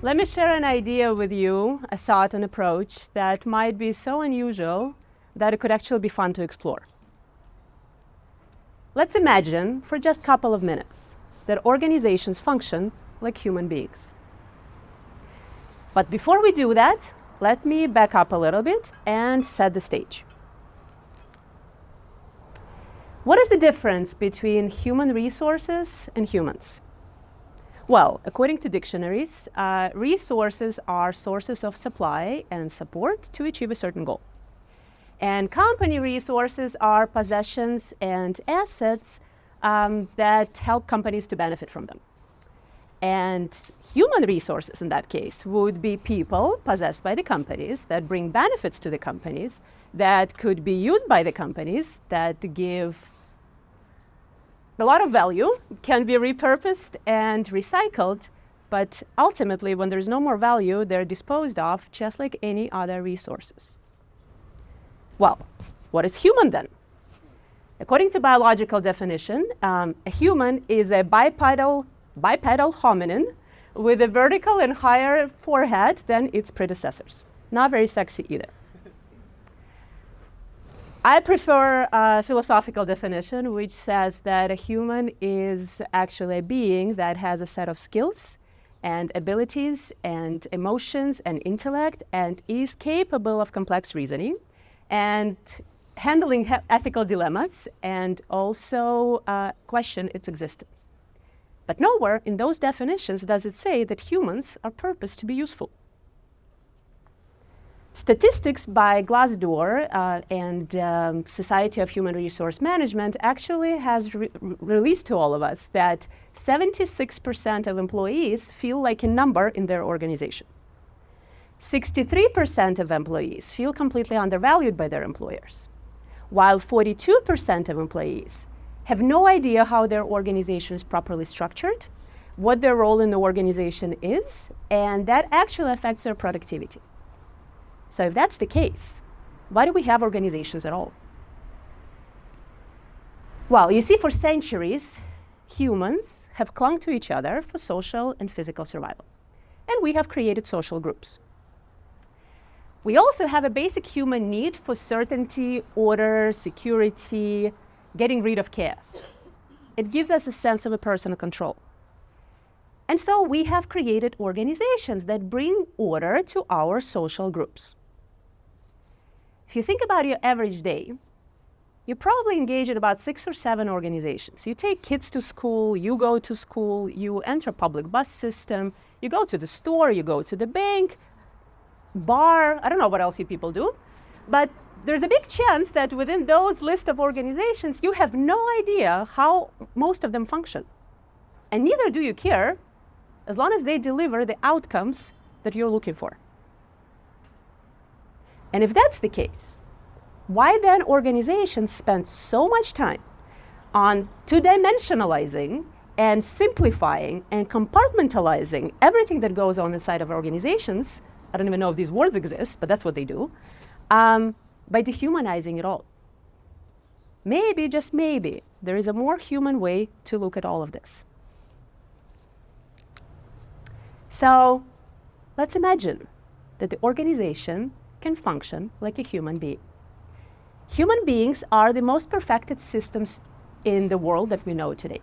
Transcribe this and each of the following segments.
Let me share an idea with you, a thought and approach that might be so unusual that it could actually be fun to explore. Let's imagine, for just a couple of minutes, that organizations function like human beings. But before we do that, let me back up a little bit and set the stage. What is the difference between human resources and humans? Well, according to dictionaries, resources are sources of supply and support to achieve a certain goal. And company resources are possessions and assets that help companies to benefit from them. And human resources in that case would be people possessed by the companies that bring benefits to the companies, that could be used by the companies, that give a lot of value, can be repurposed and recycled, but ultimately when there's no more value, they're disposed of just like any other resources. Well, what is human then? According to biological definition, a human is a bipedal hominin with a vertical and higher forehead than its predecessors. Not very sexy either. I prefer a philosophical definition which says that a human is actually a being that has a set of skills and abilities and emotions and intellect and is capable of complex reasoning and handling ethical dilemmas and also question its existence. But nowhere in those definitions does it say that humans are purposed to be useful. Statistics by Glassdoor and Society of Human Resource Management actually has released to all of us that 76% of employees feel like a number in their organization. 63% of employees feel completely undervalued by their employers, while 42% of employees have no idea how their organization is properly structured, what their role in the organization is, and that actually affects their productivity. So if that's the case, why do we have organizations at all? Well, you see, for centuries, humans have clung to each other for social and physical survival. And we have created social groups. We also have a basic human need for certainty, order, security, getting rid of chaos. It gives us a sense of a personal control. And so we have created organizations that bring order to our social groups. If you think about your average day, you probably engage in about 6 or 7 organizations. You take kids to school, you go to school, you enter a public bus system, you go to the store, you go to the bank, bar, I don't know what else you people do, but there's a big chance that within those list of organizations, you have no idea how most of them function. And neither do you care, as long as they deliver the outcomes that you're looking for. And if that's the case, why then organizations spend so much time on two-dimensionalizing and simplifying and compartmentalizing everything that goes on inside of organizations? I don't even know if these words exist, but that's what they do, by dehumanizing it all. Maybe, just maybe, there is a more human way to look at all of this. So let's imagine that the organization can function like a human being. Human beings are the most perfected systems in the world that we know today.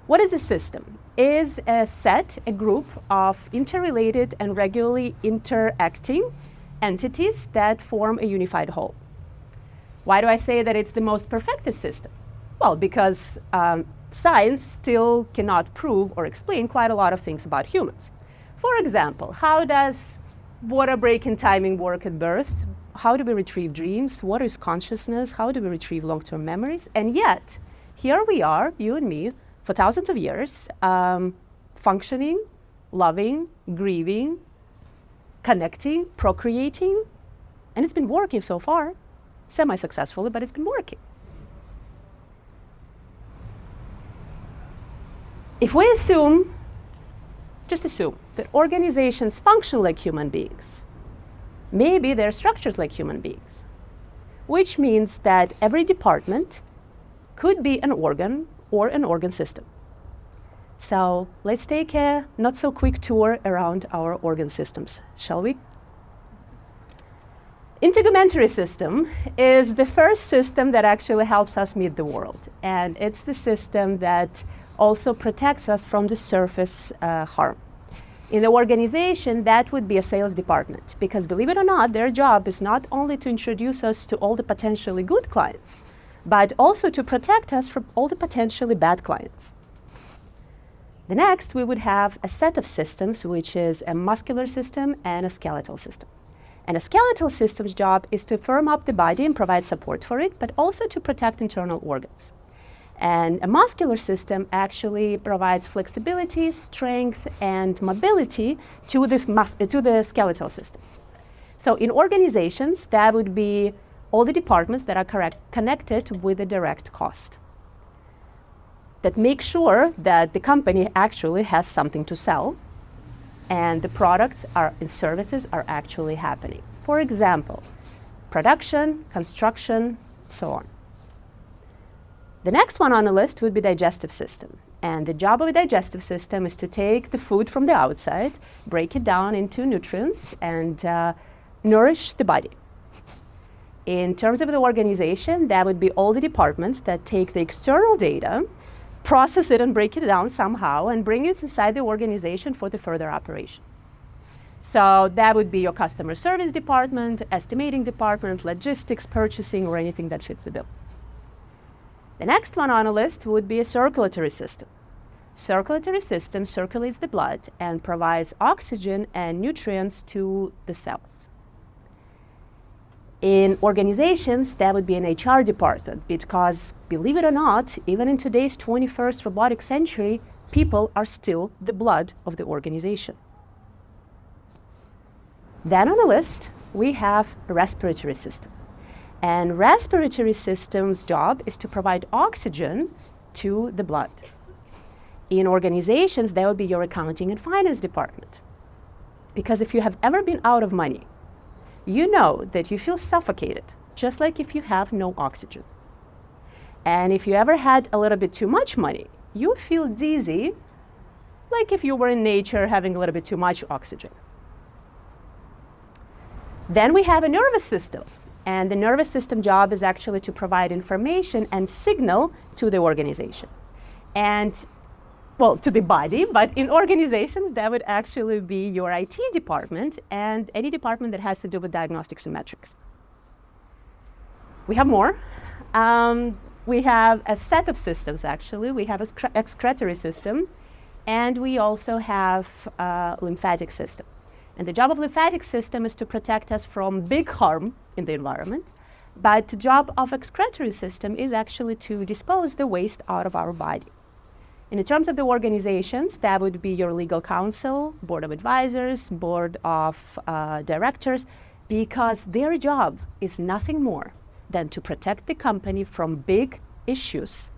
What is a system? Is a set, a group of interrelated and regularly interacting entities that form a unified whole. Why do I say that it's the most perfected system? Well, because science still cannot prove or explain quite a lot of things about humans. For example, how does water break and timing work at birth? How do we retrieve dreams? What is consciousness? How do we retrieve long-term memories? And yet, here we are, you and me, for thousands of years, functioning, loving, grieving, connecting, procreating, and it's been working so far, semi-successfully, but it's been working. If we assume, just assume, that organizations function like human beings, maybe they're structured like human beings, which means that every department could be an organ or an organ system. So let's take a not so quick tour around our organ systems, shall we? Integumentary system is the first system that actually helps us meet the world. And it's the system that also protects us from the surface harm. In the organization, that would be a sales department, because believe it or not, their job is not only to introduce us to all the potentially good clients, but also to protect us from all the potentially bad clients. The next, we would have a set of systems, which is a muscular system and a skeletal system. And a skeletal system's job is to firm up the body and provide support for it, but also to protect internal organs. And a muscular system actually provides flexibility, strength, and mobility to the skeletal system. So in organizations, that would be all the departments that are connected with a direct cost, that make sure that the company actually has something to sell and the products and services are actually happening. For example, production, construction, so on. The next one on the list would be digestive system. And the job of a digestive system is to take the food from the outside, break it down into nutrients, and nourish the body. In terms of the organization, that would be all the departments that take the external data, process it and break it down somehow, and bring it inside the organization for the further operations. So that would be your customer service department, estimating department, logistics, purchasing, or anything that fits the bill. The next one on the list would be a circulatory system. Circulatory system circulates the blood and provides oxygen and nutrients to the cells. In organizations, that would be an HR department, because believe it or not, even in today's 21st robotic century, people are still the blood of the organization. Then on the list, we have a respiratory system. And respiratory system's job is to provide oxygen to the blood. In organizations, that would be your accounting and finance department. Because if you have ever been out of money, you know that you feel suffocated, just like if you have no oxygen. And if you ever had a little bit too much money, you feel dizzy, like if you were in nature having a little bit too much oxygen. Then we have a nervous system. And the nervous system job is actually to provide information and signal to the organization. And, well, to the body, but in organizations, that would actually be your IT department and any department that has to do with diagnostics and metrics. We have more. We have a set of systems, actually. We have an excretory system, and we also have a lymphatic system. And the job of lymphatic system is to protect us from big harm in the environment. But the job of excretory system is actually to dispose the waste out of our body. And in terms of the organizations, that would be your legal counsel, board of advisors, board of directors, because their job is nothing more than to protect the company from big issues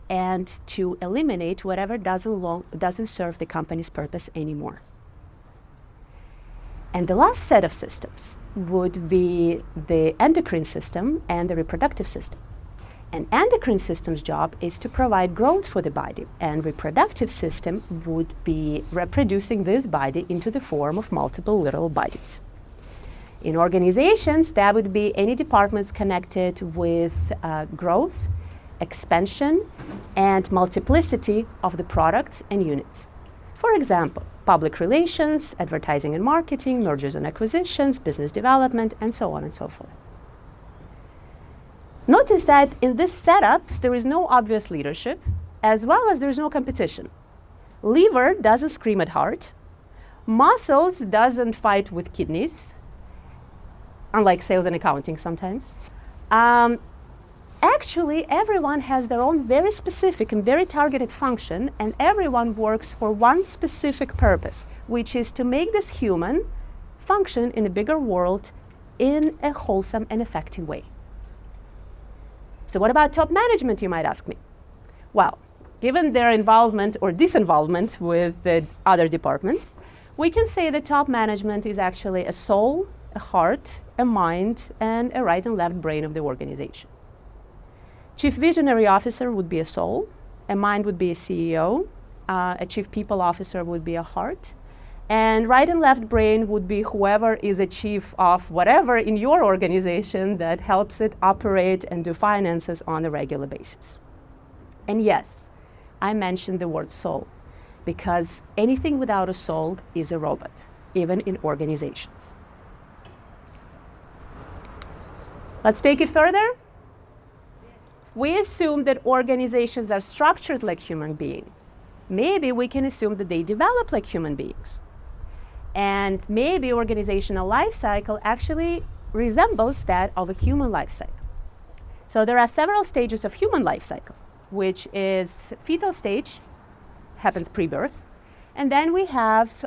and to eliminate whatever doesn't serve the company's purpose anymore. And the last set of systems would be the endocrine system and the reproductive system. And endocrine system's job is to provide growth for the body, and reproductive system would be reproducing this body into the form of multiple little bodies. In organizations, that would be any departments connected with growth, expansion, and multiplicity of the products and units. For example, public relations, advertising and marketing, mergers and acquisitions, business development, and so on and so forth. Notice that in this setup, there is no obvious leadership, as well as there is no competition. Liver doesn't scream at heart. Muscles doesn't fight with kidneys, unlike sales and accounting sometimes. Actually, everyone has their own very specific and very targeted function, and everyone works for one specific purpose, which is to make this human function in a bigger world in a wholesome and effective way. So what about top management, you might ask me? Well, given their involvement or disinvolvement with the other departments, we can say that top management is actually a soul, a heart, a mind, and a right and left brain of the organization. Chief Visionary Officer would be a soul, a mind would be a CEO, a chief people officer would be a heart. And right and left brain would be whoever is a chief of whatever in your organization that helps it operate and do finances on a regular basis. And yes, I mentioned the word soul, because anything without a soul is a robot, even in organizations. Let's take it further. If we assume that organizations are structured like human beings, maybe we can assume that they develop like human beings. And maybe organizational life cycle actually resembles that of a human life cycle. So there are several stages of human life cycle, which is fetal stage, happens pre-birth. And then we have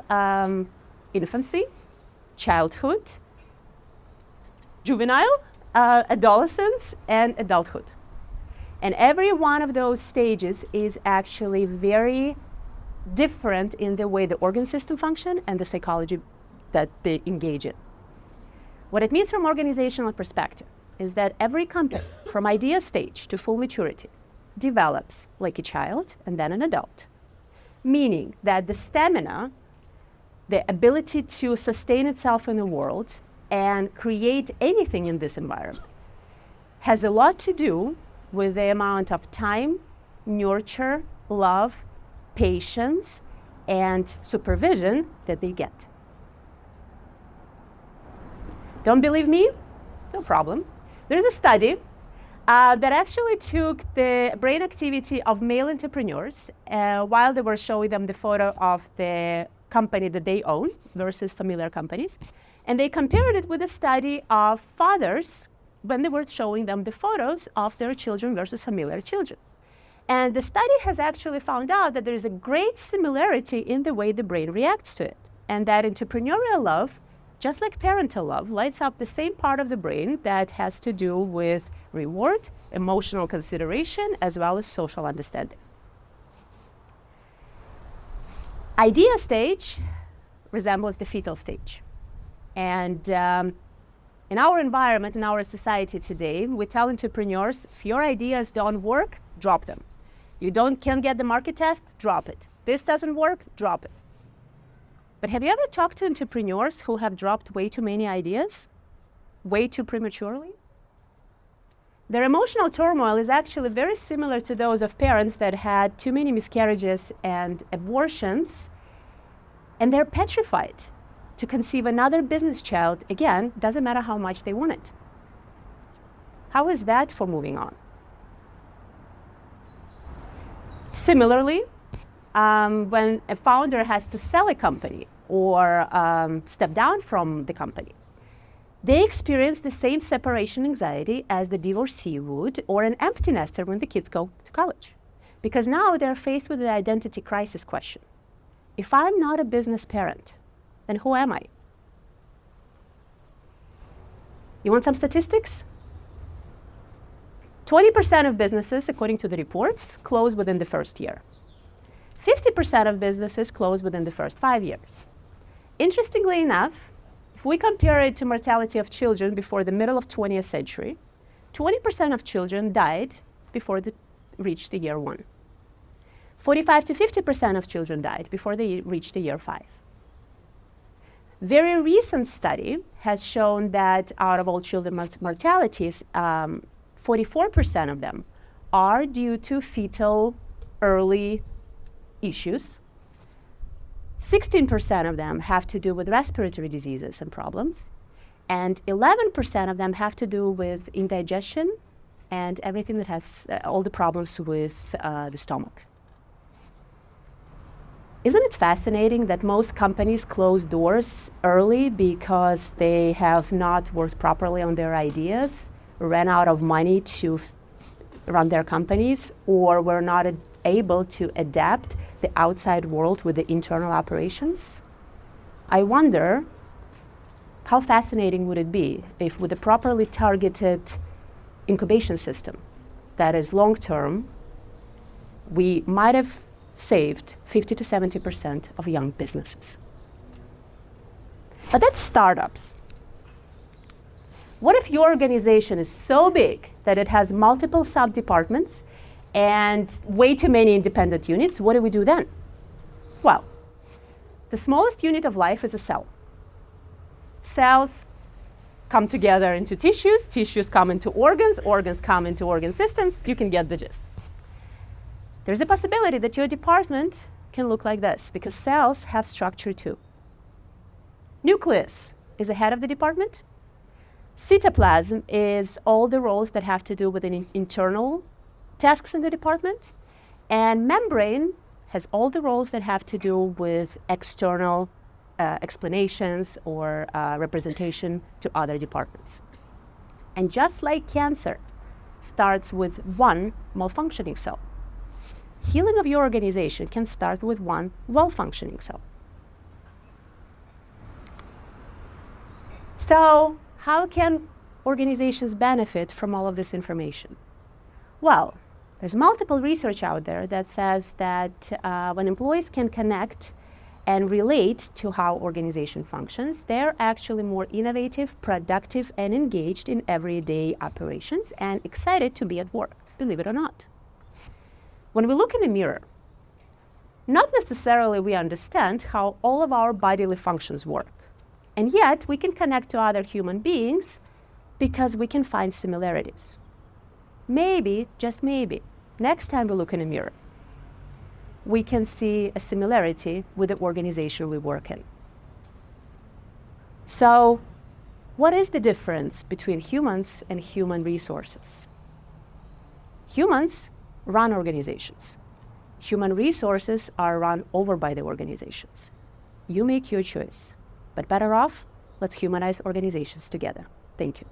infancy, childhood, juvenile, adolescence, and adulthood. And every one of those stages is actually very different in the way the organ system function and the psychology that they engage in. What it means from organizational perspective is that every company, from idea stage to full maturity, develops like a child and then an adult. Meaning that the stamina, the ability to sustain itself in the world and create anything in this environment has a lot to do with the amount of time, nurture, love, patience, and supervision that they get. Don't believe me? No problem. There's a study that actually took the brain activity of male entrepreneurs while they were showing them the photo of the company that they own versus familiar companies. And they compared it with a study of fathers when they were showing them the photos of their children versus familiar children. And the study has actually found out that there is a great similarity in the way the brain reacts to it. And that entrepreneurial love, just like parental love, lights up the same part of the brain that has to do with reward, emotional consideration, as well as social understanding. Idea stage resembles the fetal stage. And in our environment, in our society today, we tell entrepreneurs, if your ideas don't work, drop them. You can't get the market test, drop it. This doesn't work, drop it. But have you ever talked to entrepreneurs who have dropped way too many ideas, way too prematurely? Their emotional turmoil is actually very similar to those of parents that had too many miscarriages and abortions, and they're petrified to conceive another business child, again, doesn't matter how much they want it. How is that for moving on? Similarly, when a founder has to sell a company or step down from the company, they experience the same separation anxiety as the divorcee would or an empty nester when the kids go to college. Because now they're faced with the identity crisis question. If I'm not a business parent, then who am I? You want some statistics? 20% of businesses, according to the reports, close within the first year. 50% of businesses close within the first 5 years. Interestingly enough, if we compare it to mortality of children before the middle of 20th century, 20% of children died before they reached the year 1. 45 to 50% of children died before they reached the year 5. Very recent study has shown that out of all children mortalities, 44% of them are due to fetal early issues. 16% of them have to do with respiratory diseases and problems. And 11% of them have to do with indigestion and everything that has all the problems with the stomach. Isn't it fascinating that most companies close doors early because they have not worked properly on their ideas, ran out of money to run their companies, or were not able to adapt the outside world with the internal operations? I wonder how fascinating would it be if with a properly targeted incubation system that is long-term, we might have saved 50 to 70% of young businesses. But that's startups. What if your organization is so big that it has multiple sub-departments and way too many independent units? What do we do then? Well, the smallest unit of life is a cell. Cells come together into tissues, tissues come into organs, organs come into organ systems. You can get the gist. There's a possibility that your department can look like this, because cells have structure too. Nucleus is the head of the department. Cytoplasm is all the roles that have to do with internal tasks in the department. And membrane has all the roles that have to do with external explanations or representation to other departments. And just like cancer starts with one malfunctioning cell, healing of your organization can start with one well-functioning cell. So how can organizations benefit from all of this information? Well, there's multiple research out there that says that when employees can connect and relate to how organization functions, they're actually more innovative, productive, and engaged in everyday operations and excited to be at work, believe it or not. When we look in a mirror, not necessarily we understand how all of our bodily functions work. And yet we can connect to other human beings because we can find similarities. Maybe, just maybe, next time we look in a mirror, we can see a similarity with the organization we work in. So, what is the difference between humans and human resources? Humans run organizations. Human resources are run over by the organizations. You make your choice, but better off, let's humanize organizations together. Thank you.